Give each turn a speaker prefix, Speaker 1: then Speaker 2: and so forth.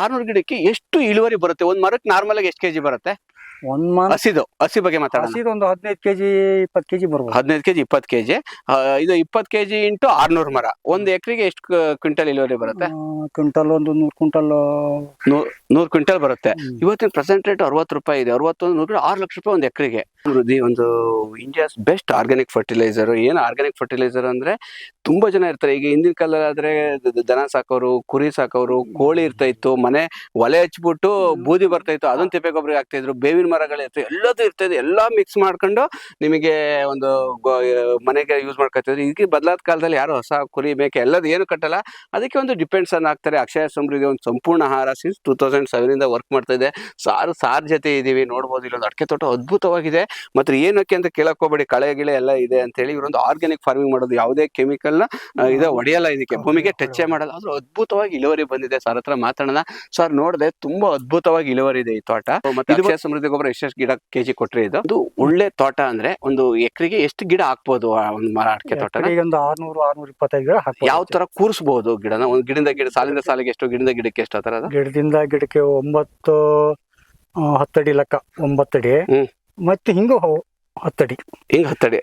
Speaker 1: 600 ಗಿಡಕ್ಕೆ ಎಷ್ಟು ಇಳುವರಿ ಬರುತ್ತೆ? ಒಂದ್ ಮರಕ್ಕೆ ನಾರ್ಮಲ್ ಆಗಿ ಎಷ್ಟು ಕೆಜಿ ಬರುತ್ತೆ? ಹಸಿ ಬಗ್ಗೆ ಮಾತಾಡೋಣ.
Speaker 2: ಒಂದು 15 ಕೆಜಿ 20 ಕೆಜಿ ಬರ್ಬೋದು.
Speaker 1: 15 ಕೆಜಿ 20 ಕೆಜಿ. ಇದು 20 ಕೆಜಿ ಇಂಟು 600 ಮರ, ಒಂದು ಎಕರೆಗೆ ಎಷ್ಟು ಕ್ವಿಂಟಲ್ ಇಳುವರಿ ಬರುತ್ತೆ?
Speaker 2: ಕ್ವಿಂಟಲ್ ಒಂದು 100 ಕ್ವಿಂಟಲ್
Speaker 1: 100 ಕ್ವಿಂಟಲ್ ಬರುತ್ತೆ. ಇವತ್ತಿನ ಪ್ರೆಸೆಂಟ್ ರೇಟ್ 60 ರೂಪಾಯಿ ಇದೆ. 61 6 ಲಕ್ಷ ರೂಪಾಯಿ ಒಂದು ಎಕರೆಗೆ. ಒಂದು ಇಂಡಿಯಾಸ್ ಬೆಸ್ಟ್ ಆರ್ಗ್ಯಾನಿಕ್ ಫರ್ಟಿಲೈಸರ್. ಏನು ಆರ್ಗ್ಯಾನಿಕ್ ಫರ್ಟಿಲೈಸರ್ ಅಂದ್ರೆ ತುಂಬಾ ಜನ ಇರ್ತಾರೆ. ಈಗ ಹಿಂದಿನ ಕಾಲದಾದ್ರೆ ದನ ಸಾಕೋರು, ಕುರಿ ಸಾಕೋರು, ಕೋಳಿ ಇರ್ತಾ ಇತ್ತು, ಮನೆ ಒಲೆ ಹಚ್ಬಿಟ್ಟು ಬೂದಿ ಬರ್ತಾ ಇತ್ತು, ಅದನ್ನ ತಿಪ್ಪೆ ಗೊಬ್ಬರ ಹಾಕ್ತಾ ಇದ್ರು, ಬೇವಿನ ಮರಗಳು ಇರ್ತಾವೆ, ಎಲ್ಲದೂ ಇರ್ತಾ ಇದೆ. ಎಲ್ಲಾ ಮಿಕ್ಸ್ ಮಾಡ್ಕೊಂಡು ನಿಮಗೆ ಒಂದು ಮನೆಗೆ ಯೂಸ್ ಮಾಡ್ಕೊತಿದ್ರು. ಈಗ ಬದಲಾದ ಕಾಲದಲ್ಲಿ ಯಾರು ಹೊಸ ಕುರಿ ಮೇಕೆ ಎಲ್ಲದು ಏನು ಕಟ್ಟಲ್ಲ, ಅದಕ್ಕೆ ಒಂದು ಡಿಪೆಂಡ್ಸ್ ಅನ್ನ ಹಾಕ್ತಾರೆ. ಅಕ್ಷಯ ಸಮೃದ್ಧಿ ಒಂದು ಸಂಪೂರ್ಣ ಆಹಾರ ಸಿನ್ಸ್ 2007 ಇಂದ ವರ್ಕ್ ಮಾಡ್ತಾ ಇದೆ. ಸಾರ್ ಜೊತೆ ಇದೀವಿ, ನೋಡ್ಬೋದು. ಇಲ್ಲೊಂದು ಅಡಿಕೆ ತೋಟ ಅದ್ಭುತವಾಗಿದೆ. ಮತ್ತೆ ಏನಕ್ಕೆ ಅಂತ ಕೇಳಕ್ ಹೋಗ್ಬೇಡಿ, ಕಳೆ ಗಿಳೆ ಎಲ್ಲ ಇದೆ ಅಂತ ಹೇಳಿ. ಇವರೊಂದು ಆರ್ಗ್ಯಾನಿಕ್ ಫಾರ್ಮಿಂಗ್ ಮಾಡೋದು, ಯಾವುದೇ ಕೆಮಿಕಲ್ ನ ಇದೆ ಹೊಡೆಯಲ್ಲ, ಇದಕ್ಕೆ ಭೂಮಿಗೆ ಟಚ್ ಮಾಡಲ್ಲ. ಆದ್ರೂ ಅದ್ಭುತವಾಗಿ ಇಳುವರಿ ಬಂದಿದೆ. ಸರ್ ಹತ್ರ ಮಾತಾಡೋಣ. ಸರ್ ನೋಡಿದೆ ತುಂಬಾ ಅದ್ಭುತವಾಗಿ ಇಳುವರಿ ಇದೆ ಈ ತೋಟ. ಮತ್ತೆ ಅಕ್ಷಯ ಸಮೃದ್ಧಿ ಗೊಬ್ಬರ ಎಷ್ಟೆಷ್ಟು ಗಿಡ ಕೆಜಿ ಕೊಟ್ರಿ? ಇದು ಒಳ್ಳೆ ತೋಟ ಅಂದ್ರೆ ಒಂದು ಎಕರೆಗೆ ಎಷ್ಟು ಗಿಡ ಹಾಕ್ಬೋದು ಒಂದು ಮರ ಅಡಿಕೆ ತೋಟ?
Speaker 2: ಒಂದು 600-625 ಗಿಡ ಹಾಕ್ಬೋದು.
Speaker 1: ಯಾವ ತರ ಕೂರಿಸಬಹುದು ಗಿಡನ? ಒಂದು ಗಿಡದಿಂದ ಗಿಡ, ಸಾಲಿಂದ ಸಾಲಿಗೆ ಎಷ್ಟು, ಗಿಡದಿಂದ ಗಿಡಕ್ಕೆ ಎಷ್ಟು? ಆ ತರ
Speaker 2: ಗಿಡದಿಂದ ಗಿಡಕ್ಕೆ 9-10 ಅಡಿ ಲೆಕ್ಕ, 9 ಅಡಿ. ಮತ್ತೆ ಹಿಂಗ 10 ಅಡಿ.
Speaker 1: ಹಿಂಗ್ 10 ಅಡಿ.